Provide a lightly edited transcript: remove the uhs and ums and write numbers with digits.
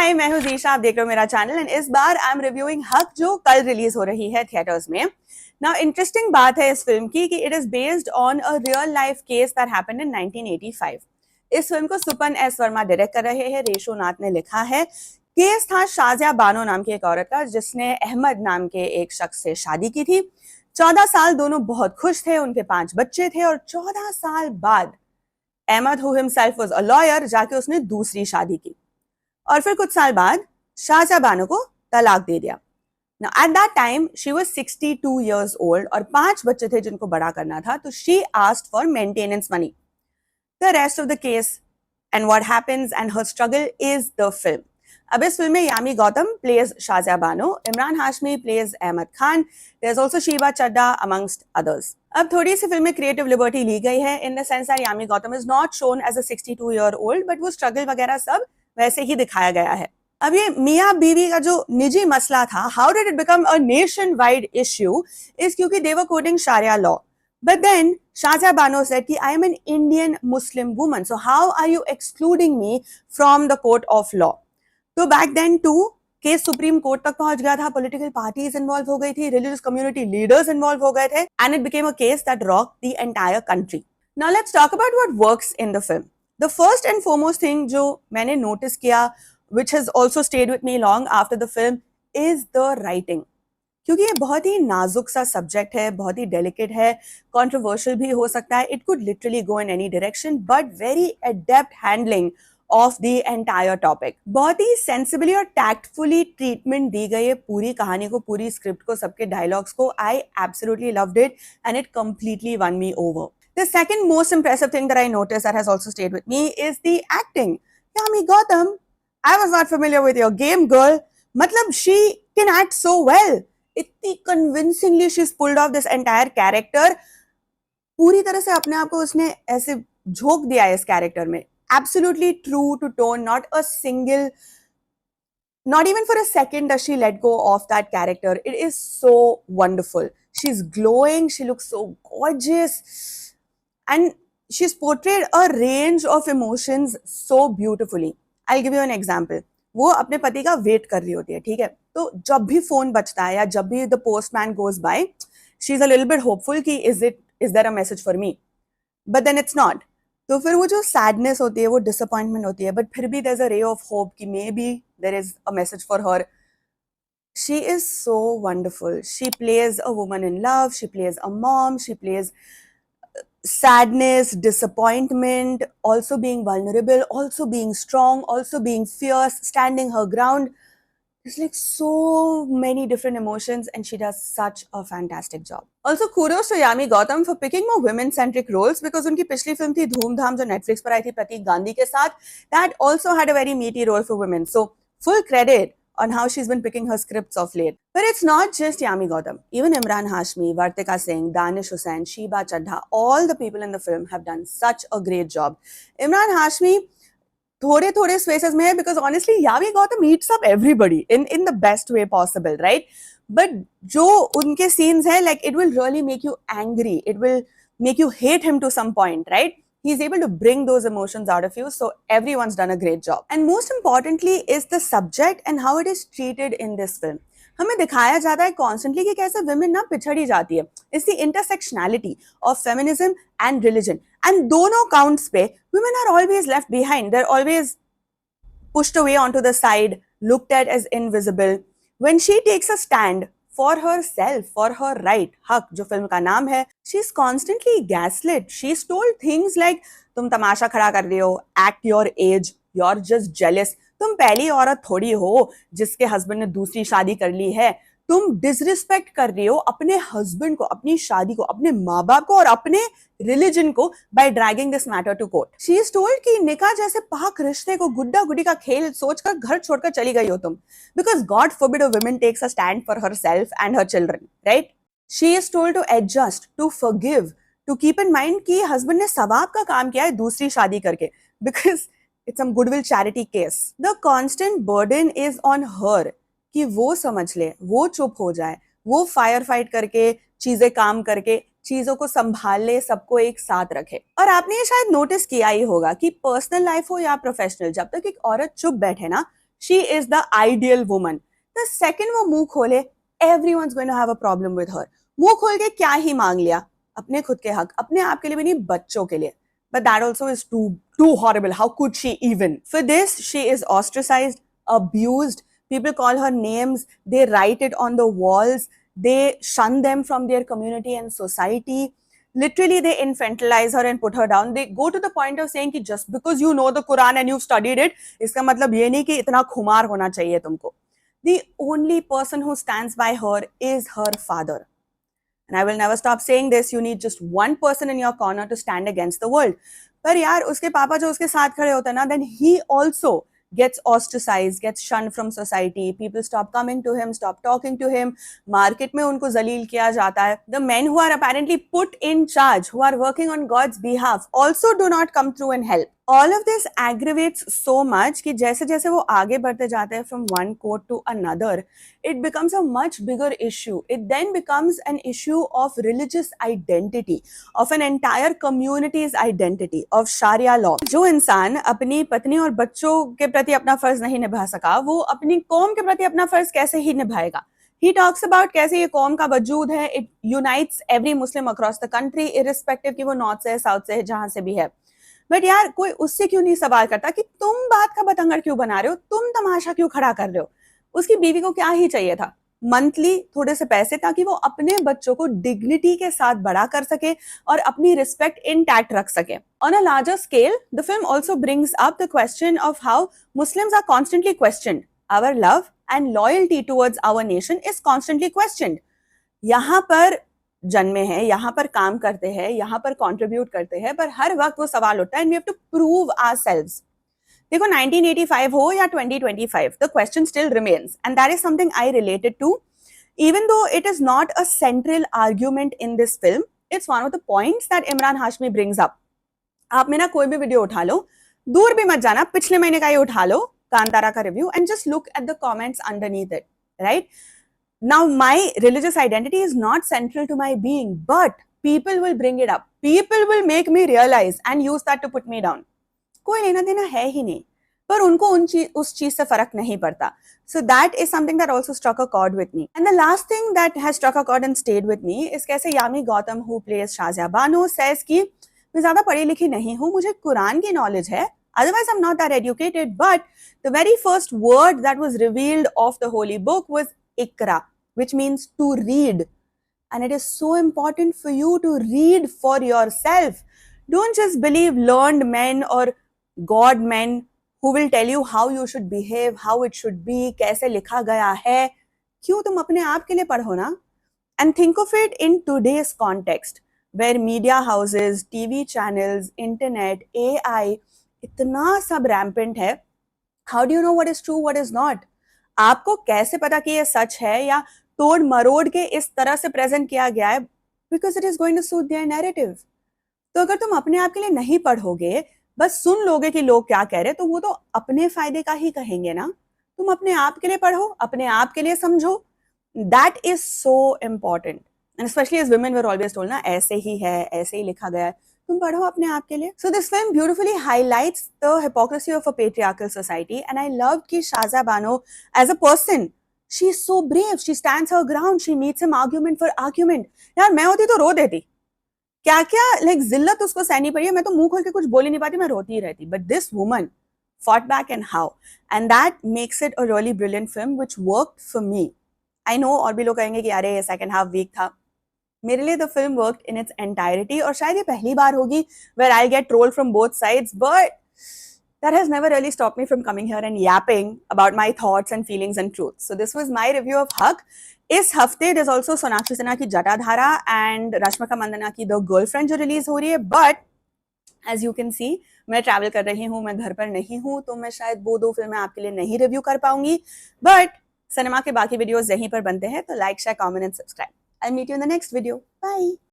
हाय, मैं हूं जीशा, आप देख रहे हो मेरा चैनल एंड इस बार आई एम रिव्यूइंग हक जो कल रिलीज हो रही है थिएटर्स में। नाउ इंटरेस्टिंग बात है इस फिल्म की कि it is based on a real life case that happened in 1985। इस फिल्म को सुपन एस वर्मा डायरेक्ट कर रहे हैं, रेशो नाथ ने लिखा है। केस था शाजिया बानो नाम की एक औरत का जिसने अहमद नाम के एक शख्स से शादी की थी। 14 साल दोनों बहुत खुश थे, उनके 5 बच्चे थे और 14 साल बाद Ahmed who himself was a lawyer जाके उसने दूसरी शादी की और फिर कुछ साल बाद शाहजहा बानो को तलाक दे दिया। Now, at that time, she was 62 years old और 5 बच्चे थे जिनको बड़ा करना था, तो she asked for maintenance money. The rest of the case and what happens and her struggle is the film. अब इस फिल्म में Yami Gautam plays Shahjahan Bano, Imran Hashmi plays Ahmad Khan, there's also Sheeba चड्डा amongst others. अब थोड़ी सी फिल्म में क्रिएटिव लिबर्टी ली गई है in the sense that Yami Gautam is not shown as a 62-year-old, but वो स्ट्रगल वगैरह सब वैसे ही दिखाया गया है। अब ये मियाँ बीवी का जो निजी मसला था, how did it become a nation wide issue, is क्योंकि they were coding sharia law. But then Shahjah Bano said कि I am an Indian Muslim woman, so how are you excluding me from the court of law? तो back then too case supreme court तक पहुंच गया था, political parties involve हो गई थी, religious community leaders involve हो गए थे and it became a case that rocked the entire country. Now let's talk about what works in the film. The first and foremost thing जो मैंने notice किया, which has also stayed with me long after the film, is the writing. क्योंकि ये बहुत ही नाजुक सा subject है, बहुत ही डेलिकेट है, कंट्रोवर्शियल भी हो सकता है, it could literally go in any direction, but very adept handling of the entire topic. बहुत ही सेंसिबली और टैक्टफुली ट्रीटमेंट दी गई है पूरी कहानी को, पूरी स्क्रिप्ट को, सबके डायलॉग्स को। I absolutely loved it and it completely one me over. The second most impressive thing that I noticed that has also stayed with me is the acting. Yami Gautam, I was not familiar with your game, girl. मतलब she can act so well. इतनी convincingly she's pulled off this entire character. पूरी तरह से अपने आप को उसने ऐसे झोंक दिया है इस कैरेक्टर में. Absolutely true to tone, not a single, not even for a second does she let go of that character. It is so wonderful. She's glowing, she looks so gorgeous, and she's portrayed a range of emotions so beautifully. I'll give you an example. वो अपने पति का wait कर रही होती है, ठीक है, तो जब भी फोन बजता है या जब भी the postman goes by, she is a little bit hopeful कि is there a message for me, but then it's not. तो फिर वो जो सैडनेस होती है, वो डिसअपॉइंटमेंट होती है, बट फिर भी देयर इज अ रे ऑफ होप कि may be there is a message for her. She is so wonderful. She plays a woman in love, she plays a mom, she plays sadness, disappointment, also being vulnerable, also being strong, also being fierce, standing her ground. There's like so many different emotions and she does such a fantastic job. Also kudos to Yami Gautam for picking more women-centric roles because उनकी पिछली film थी धूम धाम जो Netflix पर आई थी प्रतीक गांधी के साथ, that also had a very meaty role for women. So full credit on how she's been picking her scripts of late. But it's not just Yami Gautam. Even Imran Hashmi, Vartika Singh, Danish Hussain, Sheba Chadha, all the people in the film have done such a great job. Imran Hashmi थोड़े थोड़े spaces में है because honestly Yami Gautam eats up everybody in the best way possible, right? But जो उनके scenes है, like it will really make you angry, it will make you hate him to some point, right? He's able to bring those emotions out of you, so everyone's done a great job. And most importantly is the subject and how it is treated in this film. हमें दिखाया जाता है constantly कि कैसे women ना पिछड़ी जाती है। It's the intersectionality of feminism and religion, and दोनों काउंट्स पे women are always left behind. They're always pushed away onto the side, looked at as invisible. When she takes a stand for herself, for her right, हक जो film का नाम है, she's constantly gaslit. She's told things like तुम तमाशा खड़ा कर रही हो, act your age, you're just jealous, तुम पहली औरत थोड़ी हो जिसके हस्बैंड ने दूसरी शादी कर ली है, तुम डिसरिस्पेक्ट कर रही हो अपने हस्बैंड को, अपनी शादी को, अपने माँ बाप को और अपने रिलीजन को by dragging this matter to court. She is told कि निकाह जैसे पाक रिश्ते को गुड्डा गुड्डी का खेल सोचकर घर छोड़कर चली गई हो तुम, because God forbid a woman takes a stand for herself and her children, right? She is told to adjust, to forgive, to keep in mind कि हस्बैंड ने सवाब का काम किया है दूसरी शादी करके, because it's some goodwill charity case. The constant burden is on her कि वो समझ ले, वो चुप हो जाए, वो फायर फाइट करके, चीजें काम करके, चीजों को संभाल ले, सबको एक साथ रखे। और आपने ये शायद नोटिस किया ही होगा कि पर्सनल लाइफ हो या प्रोफेशनल, जब तक एक औरत चुप बैठे ना, she is the ideal woman. The second वो मुंह खोले, everyone's going to have a problem with her. मुंह खोल के क्या ही मांग लिया, अपने खुद के हक, अपने आप के लिए भी नहीं, बच्चों के लिए। But that also is too horrible. How could she even? For this, she is ostracized, abused. People call her names. They write it on the walls. They shun them from their community and society. Literally, they infantilize her and put her down. They go to the point of saying कि just because you know the Quran and you've studied it, इसका मतलब ये नहीं कि इतना खुमार होना चाहिए तुमको. The only person who stands by her is her father. And I will never stop saying this, you need just one person in your corner to stand against the world. पर यार उसके पापा जो उसके साथ खड़े होते हैं ना, then he also gets ostracized, gets shunned from society. People stop coming to him, stop talking to him. Market में उनको जलील किया जाता है. The men who are apparently put in charge, who are working on God's behalf, also do not come through and help. All of this aggravates so much कि जैसे जैसे वो आगे बढ़ते जाते हैं from one court to another, it becomes a much bigger issue. It then becomes an issue of religious identity, of an entire community's identity, of Sharia law. जो इंसान अपनी पत्नी और बच्चों के प्रति अपना फर्ज नहीं निभा सका, वो अपनी कौम के प्रति अपना फर्ज कैसे ही निभाएगा? He talks about कैसे ये कौम का वजूद है, it unites every Muslim across the country, irrespective कि वो नॉर्थ से है, साउथ से है, जहां से भी है. बट यार कोई उससे क्यों नहीं सवाल करता कि तुम बात का बतंगड़ क्यों बना रहे हो, तुम तमाशा क्यों खड़ा कर रहे हो? उसकी बीवी को क्या ही चाहिए था? मंथली थोड़े से पैसे, ताकि वो अपने बच्चों को डिग्निटी के साथ बड़ा कर सके और अपनी रिस्पेक्ट इंटैक्ट रख सके. On a larger scale, the film also brings up the question of how Muslims are constantly questioned. Our love and loyalty towards our nation is constantly questioned. यहाँ पर जन्मे हैं, यहाँ पर काम करते हैं, यहाँ पर कंट्रीब्यूट करते हैं, पर हर वक्त वो सवाल उठता है, and we have to prove ourselves. देखो 1985 हो या 2025, the question still remains, and that is something I related to. Even though it is not a central argument in this film, it's one of the points that Imran Hashmi brings up. आप मेरा कोई भी video उठा लो, दूर भी मत जाना, पिछले महीने का ही उठा लो, कांतारा का review, and just look at the comments underneath it, right? Now, my religious identity is not central to my being, but people will bring it up. People will make me realize and use that to put me down. कोई लेना देना है ही नहीं, पर उनको उस चीज से फर्क नहीं पड़ता. So that is something that also struck a chord with me. And the last thing that has struck a chord and stayed with me is कैसे Yami Gautam, who plays Shazia Bano, says कि मैं ज्यादा पढ़ी लिखी नहीं हूँ, मुझे कुरान की नॉलेज है, otherwise I'm not that educated, but the very first word that was revealed of the holy book was Ikra, which means to read. And it is so important for you to read for yourself. Don't just believe learned men or God men who will tell you how you should behave, how it should be, कैसे लिखा गया है. क्यों तुम अपने आप के लिए पढ़ो ना? And think of it in today's context, where media houses, TV channels, internet, AI, इतना सब rampant है. How do you know what is true, what is not? आपको कैसे पता कि ये सच है या तोड़ मरोड़ के इस तरह से प्रेजेंट किया गया है? Because it is going to suit their narrative. तो अगर तुम अपने आप के लिए नहीं पढ़ोगे, बस सुन लोगे कि लोग क्या कह रहे, तो वो तो अपने फायदे का ही कहेंगे ना. तुम अपने आप के लिए पढ़ो, अपने आप के लिए समझो. That is so important. And especially as women were always told ना, ऐसे ही है, ऐसे ही लिखा गया है. तुम पढ़ो अपने आप के लिए. So this film beautifully highlights the hypocrisy of a patriarchal society, and I loved कि Shazia Bano as a person, she is so brave, she stands her ground, she meets him argument for argument. यार मैं होती तो रो देती. क्या क्या like जिल्लत उसको सहनी पड़ी है, मैं तो मुंह खोल के कुछ बोल ही नहीं पाती, मैं रोती ही रहती. But this woman fought back and how, and that makes it a really brilliant film which worked for me. I know और भी लोग कहेंगे कि अरे सेकंड हाफ वीक था. मेरे लिए the film worked in its entirety, और शायद ये पहली बार होगी where I'll get trolled from both sides, but that has never really stopped me from coming here and yapping about my thoughts and feelings and truth. So this was my review of Haq. इस हफ्ते there's also Sonakshi Sinha की Jatadhara and Rashmika Mandanna की The Girlfriend जो release हो रही है. But as you can see, मैं travel कर रही हूँ, मैं घर पर नहीं हूँ, तो मैं शायद वो दो फिल्में आपके लिए नहीं रिव्यू कर पाऊंगी. बट सिनेमा के बाकी वीडियोस यहीं पर बनते हैं, तो like, share, comment and subscribe. I'll meet you in the next video. Bye.